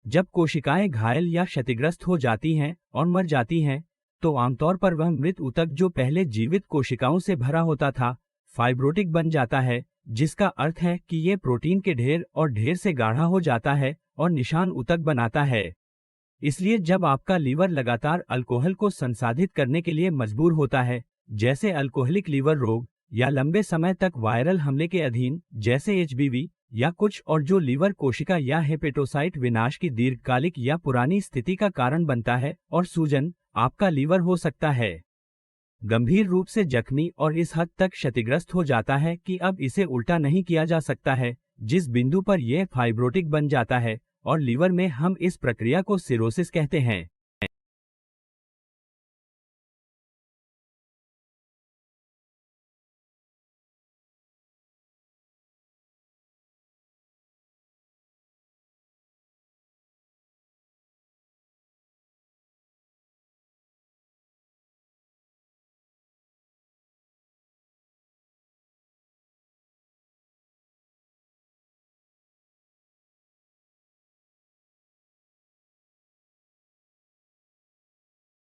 जब कोशिकाएं घायल या क्षतिग्रस्त हो जाती हैं और मर जाती हैं, तो आमतौर पर वह मृत ऊतक जो पहले जीवित कोशिकाओं से भरा होता था, फाइब्रोटिक बन जाता है, जिसका अर्थ है कि ये प्रोटीन के ढेर और ढेर से गाढ़ा हो जाता है और निशान ऊतक बनाता है। इसलिए जब आपका लीवर लगातार अल्कोहल को संसाधित करने के लिए मजबूर होता है, जैसे अल्कोहलिक लीवर रोग, या लंबे समय तक वायरल हमले के अधीन जैसे एचबीवी, या कुछ और जो लीवर कोशिका या हेपेटोसाइट विनाश की दीर्घकालिक या पुरानी स्थिति का कारण बनता है, और सूजन, आपका लीवर हो सकता है गंभीर रूप से जख्मी और इस हद तक क्षतिग्रस्त हो जाता है कि अब इसे उल्टा नहीं किया जा सकता है, जिस बिंदु पर यह फाइब्रोटिक बन जाता है, और लीवर में हम इस प्रक्रिया को सिरोसिस कहते हैं।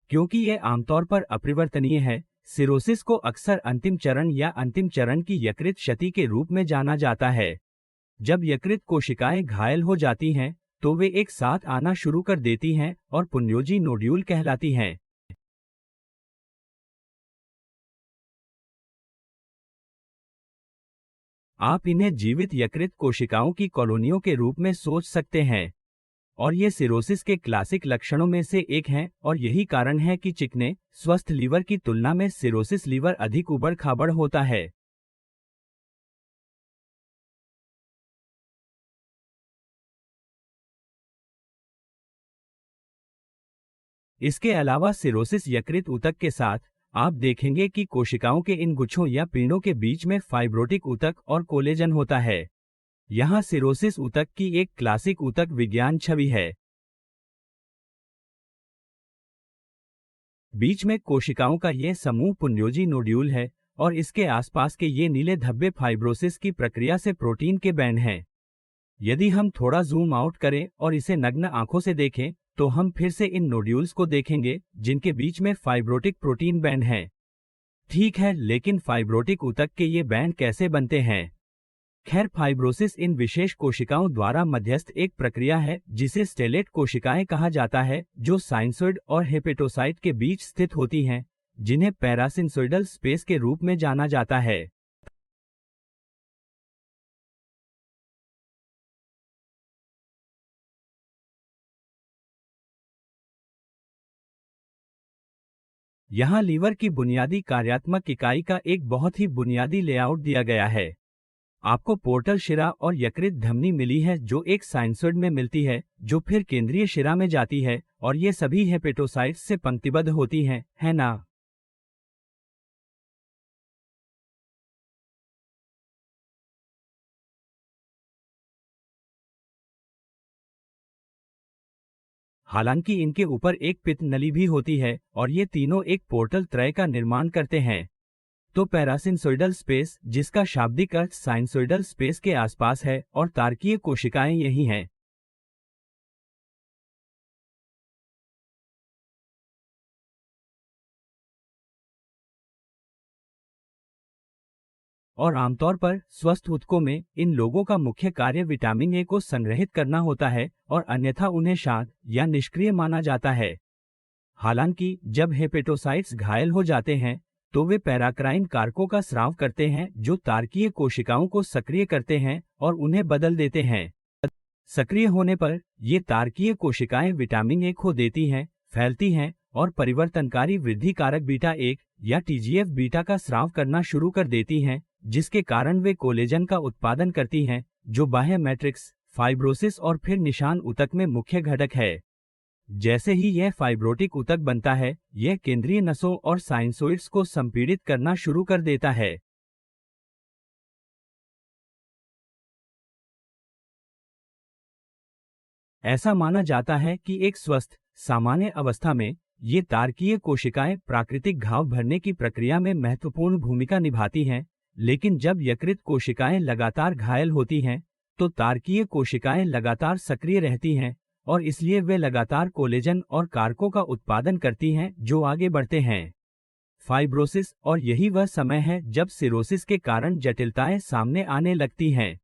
क्योंकि यह आमतौर पर अपरिवर्तनीय है, सिरोसिस को अक्सर अंतिम चरण या अंतिम चरण की यकृत क्षति के रूप में जाना जाता है। जब यकृत कोशिकाएं घायल हो जाती हैं, तो वे एक साथ आना शुरू कर देती हैं और पुंजोजी नोड्यूल कहलाती हैं। आप इन्हें जीवित यकृत कोशिकाओं की कॉलोनियों के रूप में सोच सकते हैं, और ये सिरोसिस के क्लासिक लक्षणों में से एक हैं, और यही कारण है कि चिकने, स्वस्थ लीवर की तुलना में सिरोसिस लीवर अधिक उबड़-खाबड़ होता है। इसके अलावा सिरोसिस यकृत ऊतक के साथ, आप देखेंगे कि कोशिकाओं के इन गुच्छों या पिंडों के बीच में फाइब्रोटिक ऊतक और कोलेजन होता है। यहाँ सिरोसिस ऊतक की एक क्लासिक ऊतक विज्ञान छवि है। बीच में कोशिकाओं का यह समूह पुंजोजी नोड्यूल है, और इसके आसपास के ये नीले धब्बे फाइब्रोसिस की प्रक्रिया से प्रोटीन के बैंड हैं। यदि हम थोड़ा जूम आउट करें और इसे नग्न आंखों से देखें, तो हम फिर से इन नोड्यूल्स को देखेंगे, जिनके बीच में फाइब्रोटिक प्रोटीन बैंड हैं। ठीक है, लेकिन फाइब्रोटिक ऊतक के ये बैंड कैसे बनते हैं? खैर, फाइब्रोसिस इन विशेष कोशिकाओं द्वारा मध्यस्थ एक प्रक्रिया है जिसे स्टेलेट कोशिकाएं कहा जाता है, जो साइनसोइड और हेपेटोसाइट के बीच स्थित होती हैं, जिन्हें पैरासिनसोइडल स्पेस के रूप में जाना जाता है। यहाँ लीवर की बुनियादी कार्यात्मक इकाई का एक बहुत ही बुनियादी लेआउट दिया गया है। आपको पोर्टल शिरा और यकृत धमनी मिली है, जो एक साइनसोइड में मिलती है, जो फिर केंद्रीय शिरा में जाती है, और ये सभी हेपेटोसाइट्स से पंक्तिबद्ध होती हैं, है ना? हालांकि इनके ऊपर एक पित्त नली भी होती है, और ये तीनों एक पोर्टल त्रय का निर्माण करते हैं। तो पैरासिनसोइडल स्पेस, जिसका शाब्दिक अर्थ साइनसोइडल स्पेस के आसपास है, और तारकीय कोशिकाएं यही हैं। और आमतौर पर स्वस्थ ऊतकों में इन लोगों का मुख्य कार्य विटामिन ए को संग्रहित करना होता है, और अन्यथा उन्हें शांत या निष्क्रिय माना जाता है। हालांकि जब हेपेटोसाइट्स घायल हो जाते हैं, तो वे पैराक्राइन कारकों का स्राव करते हैं, जो तारकीय कोशिकाओं को सक्रिय करते हैं और उन्हें बदल देते हैं। सक्रिय होने पर ये तारकीय कोशिकाएं विटामिन ए खो देती हैं, फैलती हैं, और परिवर्तनकारी वृद्धि कारक बीटा 1 या टीजीएफ बीटा का स्राव करना शुरू कर देती हैं, जिसके कारण वे कोलेजन का उत्पादन करती हैं, जो बाह्य मैट्रिक्स, फाइब्रोसिस और फिर निशान ऊतक में मुख्य घटक है। जैसे ही यह फाइब्रोटिक ऊतक बनता है, यह केंद्रीय नसों और साइनसोइड्स को संपीड़ित करना शुरू कर देता है। ऐसा माना जाता है कि एक स्वस्थ, सामान्य अवस्था में ये तारकीय कोशिकाएं प्राकृतिक घाव भरने की प्रक्रिया में महत्वपूर्ण भूमिका निभाती हैं, लेकिन जब यकृत कोशिकाएं लगातार घायल होती हैं, तो तारकीय कोशिकाएं लगातार सक्रिय रहती हैं, और इसलिए वे लगातार कोलेजन और कारकों का उत्पादन करती हैं जो आगे बढ़ते हैं फाइब्रोसिस, और यही वह समय है जब सिरोसिस के कारण जटिलताएं सामने आने लगती हैं।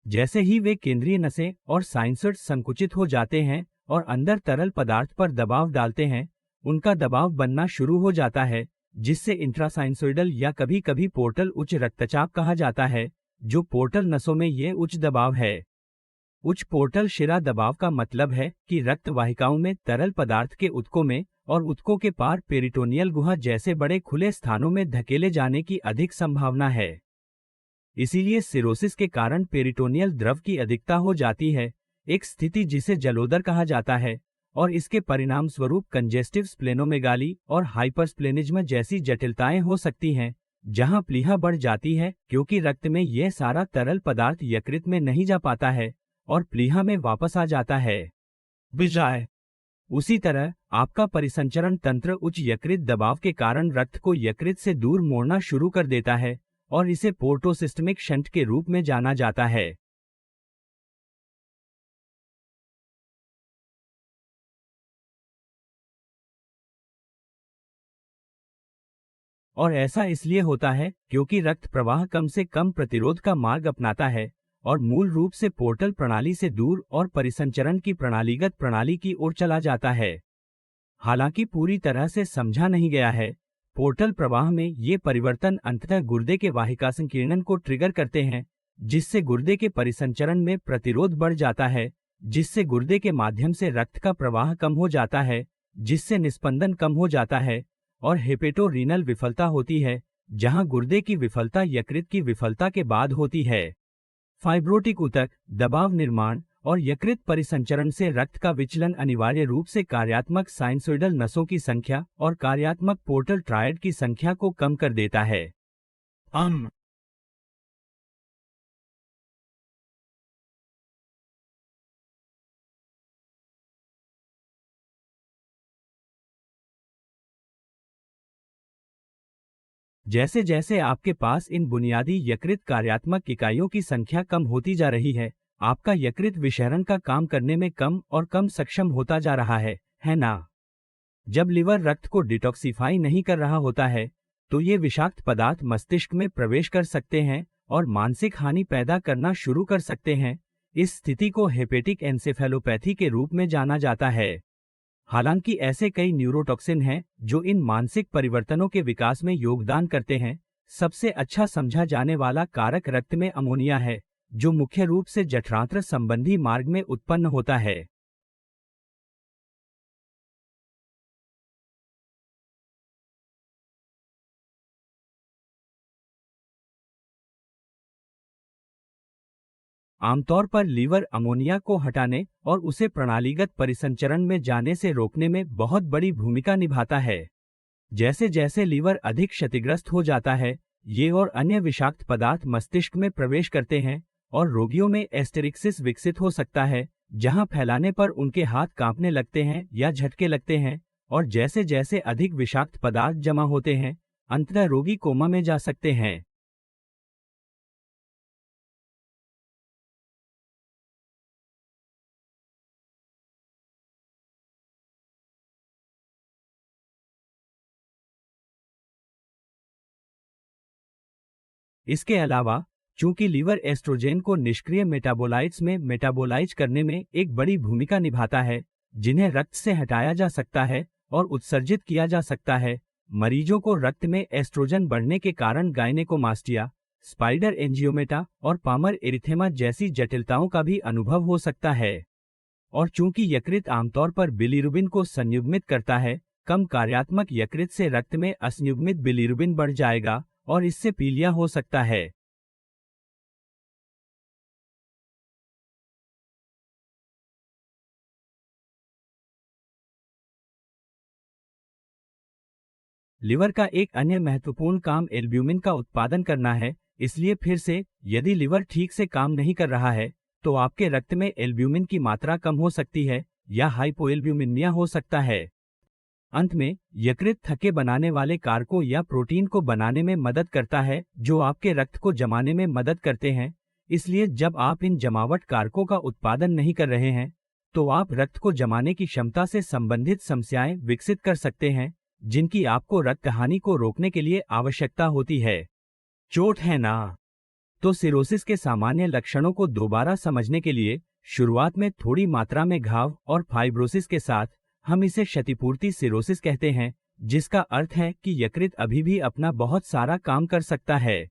जैसे ही वे केंद्रीय नसें और साइनसोइड संकुचित हो जाते हैं और अंदर तरल पदार्थ पर दबाव डालते हैं, उनका दबाव बनना शुरू हो जाता है, जिससे इंट्रासाइनसोइडल या कभी कभी पोर्टल उच्च रक्तचाप कहा जाता है, जो पोर्टल नसों में ये उच्च दबाव है। उच्च पोर्टल शिरा दबाव का मतलब है कि रक्त वाहिकाओं में तरल पदार्थ के ऊतकों में और ऊतकों के पार पेरिटोनियल गुहा जैसे बड़े खुले स्थानों में धकेले जाने की अधिक संभावना है। इसीलिए सिरोसिस के कारण पेरिटोनियल द्रव की अधिकता हो जाती है, एक स्थिति जिसे जलोदर कहा जाता है, और इसके परिणाम स्वरूप कंजेस्टिव स्प्लेनोमेगाली और हाइपरस्प्लेनिज्म जैसी जटिलताएं हो सकती हैं, जहां प्लीहा बढ़ जाती है क्योंकि रक्त में यह सारा तरल पदार्थ यकृत में नहीं जा पाता है और प्लीहा में वापस आ जाता है। बिजाय उसी तरह आपका परिसंचरण तंत्र उच्च यकृत दबाव के कारण रक्त को यकृत से दूर मोड़ना शुरू कर देता है और इसे पोर्टोसिस्टमिक शंट के रूप में जाना जाता है। और ऐसा इसलिए होता है क्योंकि रक्त प्रवाह कम से कम प्रतिरोध का मार्ग अपनाता है और मूल रूप से पोर्टल प्रणाली से दूर और परिसंचरण की प्रणालीगत प्रणाली की ओर चला जाता है। हालांकि पूरी तरह से समझा नहीं गया है, पोर्टल प्रवाह में ये परिवर्तन अंततः गुर्दे के वाहिका संकीर्णन को ट्रिगर करते हैं, जिससे गुर्दे के परिसंचरण में प्रतिरोध बढ़ जाता है, जिससे गुर्दे के माध्यम से रक्त का प्रवाह कम हो जाता है, जिससे निस्पंदन कम हो जाता है और हेपेटोरीनल विफलता होती है, जहां गुर्दे की विफलता यकृत की विफलता के बाद होती है। फाइब्रोटिक ऊतक, दबाव निर्माण और यकृत परिसंचरण से रक्त का विचलन अनिवार्य रूप से कार्यात्मक साइनसोइडल नसों की संख्या और कार्यात्मक पोर्टल ट्रायड की संख्या को कम कर देता है। जैसे जैसे आपके पास इन बुनियादी यकृत कार्यात्मक इकाइयों की संख्या कम होती जा रही है, आपका यकृत विषैरण का काम करने में कम और कम सक्षम होता जा रहा है ना? जब लिवर रक्त को डिटॉक्सिफाई नहीं कर रहा होता है, तो ये विषाक्त पदार्थ मस्तिष्क में प्रवेश कर सकते हैं और मानसिक हानि पैदा करना शुरू कर सकते हैं। इस स्थिति को हेपेटिक एन्सेफेलोपैथी के रूप में जाना जाता है। हालांकि ऐसे कई न्यूरोटॉक्सिन हैं जो इन मानसिक परिवर्तनों के विकास में योगदान करते हैं। सबसे अच्छा समझा जाने वाला कारक रक्त में अमोनिया है, जो मुख्य रूप से जठरांत्र संबंधी मार्ग में उत्पन्न होता है। आमतौर पर लीवर अमोनिया को हटाने और उसे प्रणालीगत परिसंचरण में जाने से रोकने में बहुत बड़ी भूमिका निभाता है। जैसे जैसे लीवर अधिक क्षतिग्रस्त हो जाता है, ये और अन्य विषाक्त पदार्थ मस्तिष्क में प्रवेश करते हैं और रोगियों में एस्टेरिक्सिस विकसित हो सकता है, जहां फैलाने पर उनके हाथ कांपने लगते हैं या झटके लगते हैं, और जैसे जैसे अधिक विषाक्त पदार्थ जमा होते हैं, अंततः रोगी कोमा में जा सकते हैं। इसके अलावा, चूंकि लीवर एस्ट्रोजेन को निष्क्रिय मेटाबोलाइट्स में मेटाबोलाइज करने में एक बड़ी भूमिका निभाता है, जिन्हें रक्त से हटाया जा सकता है और उत्सर्जित किया जा सकता है, मरीजों को रक्त में एस्ट्रोजन बढ़ने के कारण गायनेकोमास्टिया, स्पाइडर एंजियोमेटा और पामर एरिथेमा जैसी जटिलताओं का भी अनुभव हो सकता है। और चूंकि यकृत आमतौर पर बिलीरुबिन को संयुग्मित करता है, कम कार्यात्मक यकृत से रक्त में असंयुग्मित बिलीरुबिन बढ़ जाएगा और इससे पीलिया हो सकता है। लिवर का एक अन्य महत्वपूर्ण काम एल्ब्यूमिन का उत्पादन करना है, इसलिए फिर से, यदि लिवर ठीक से काम नहीं कर रहा है, तो आपके रक्त में एल्ब्यूमिन की मात्रा कम हो सकती है या हाइपोएल्ब्यूमिनिया हो सकता है। अंत में, यकृत थक्के बनाने वाले कारकों या प्रोटीन को बनाने में मदद करता है जो आपके रक्त को जमाने में मदद करते हैं, इसलिए जब आप इन जमावट कारकों का उत्पादन नहीं कर रहे हैं, तो आप रक्त को जमाने की क्षमता से संबंधित समस्याएं विकसित कर सकते हैं, जिनकी आपको रक्त हानि को रोकने के लिए आवश्यकता होती है। चोट है ना? तो सिरोसिस के सामान्य लक्षणों को दोबारा समझने के लिए शुरुआत में थोड़ी मात्रा में घाव और फाइब्रोसिस के साथ हम इसे क्षतिपूर्ति सिरोसिस कहते हैं, जिसका अर्थ है कि यकृत अभी भी अपना बहुत सारा काम कर सकता है।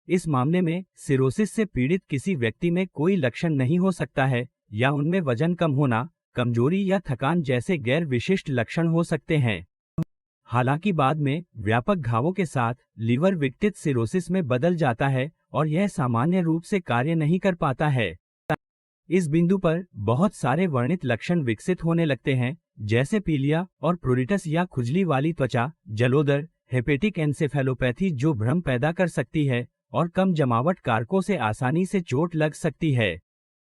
इस मामले में सिरोसिस से पीड़ित किसी व्यक्ति में कोई लक्षण नहीं हो सकता है, या उनमें वजन कम होना, कमजोरी या थकान जैसे गैर विशिष्ट लक्षण हो सकते हैं। हालांकि बाद में व्यापक घावों के साथ लीवर विघटित सिरोसिस में बदल जाता है और यह सामान्य रूप से कार्य नहीं कर पाता है। इस बिंदु पर बहुत सारे वर्णित लक्षण विकसित होने लगते हैं, जैसे पीलिया और प्रूरिटस या खुजली वाली त्वचा, जलोदर, हेपेटिक एन्सेफेलोपैथी जो भ्रम पैदा कर सकती है, और कम जमावट कारकों से आसानी से चोट लग सकती है।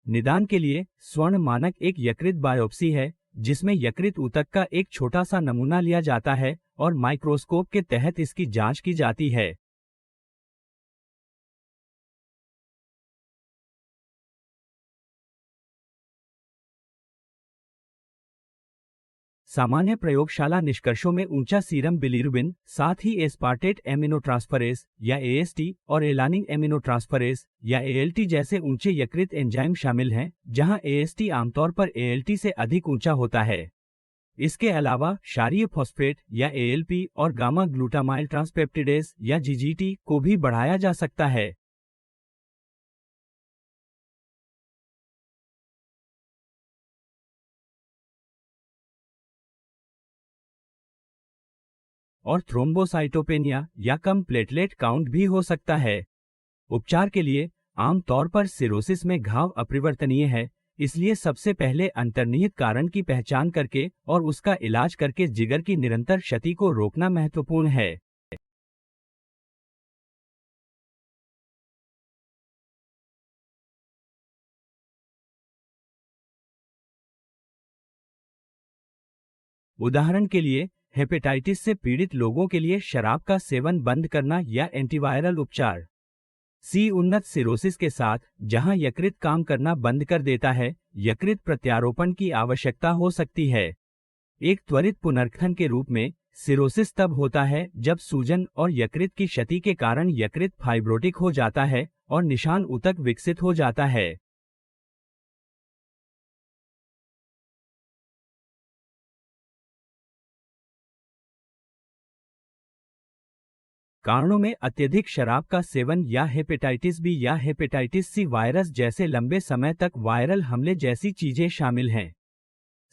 निदान के लिए स्वर्ण मानक एक यकृत बायोप्सी है, जिसमें यकृत ऊतक का एक छोटा सा नमूना लिया जाता है और माइक्रोस्कोप के तहत इसकी जांच की जाती है। सामान्य प्रयोगशाला निष्कर्षों में ऊंचा सीरम बिलीरुबिन, साथ ही एस्पार्टेट एमिनोट्रांसफरेज या एएसटी और एलानिन एमिनोट्रांसफरेज या एएलटी जैसे ऊंचे यकृत एंजाइम शामिल हैं, जहां एएसटी आमतौर पर एएलटी से अधिक ऊंचा होता है। इसके अलावा क्षारीय फॉस्फेट या एएलपी और गामा ग्लूटामाइल ट्रांसपेप्टिडेज या जीजीटी को भी बढ़ाया जा सकता है। और थ्रोम्बोसाइटोपेनिया या कम प्लेटलेट काउंट भी हो सकता है। उपचार के लिए आमतौर पर सिरोसिस में घाव अपरिवर्तनीय है, इसलिए सबसे पहले अंतर्निहित कारण की पहचान करके और उसका इलाज करके जिगर की निरंतर क्षति को रोकना महत्वपूर्ण है। उदाहरण के लिए, हेपेटाइटिस से पीड़ित लोगों के लिए शराब का सेवन बंद करना या एंटीवायरल उपचार। सी उन्नत सिरोसिस के साथ, जहां यकृत काम करना बंद कर देता है, यकृत प्रत्यारोपण की आवश्यकता हो सकती है। एक त्वरित पुनर्गठन के रूप में सिरोसिस तब होता है जब सूजन और यकृत की क्षति के कारण यकृत फाइब्रोटिक हो जाता है और निशान ऊतक विकसित हो जाता है। कारणों में अत्यधिक शराब का सेवन या हेपेटाइटिस बी या हेपेटाइटिस सी वायरस जैसे लंबे समय तक वायरल हमले जैसी चीजें शामिल हैं।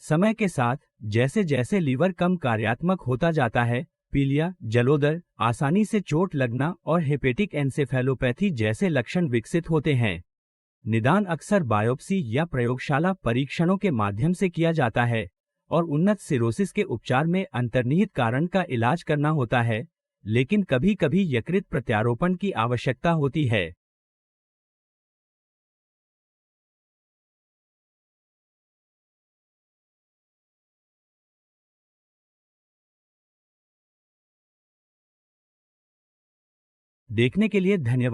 समय के साथ जैसे जैसे लीवर कम कार्यात्मक होता जाता है, पीलिया, जलोदर, आसानी से चोट लगना और हेपेटिक एन्सेफेलोपैथी जैसे लक्षण विकसित होते हैं। निदान अक्सर बायोप्सी या प्रयोगशाला परीक्षणों के माध्यम से किया जाता है, और उन्नत सिरोसिस के उपचार में अंतर्निहित कारण का इलाज करना होता है, लेकिन कभी कभी यकृत प्रत्यारोपण की आवश्यकता होती है। देखने के लिए धन्यवाद।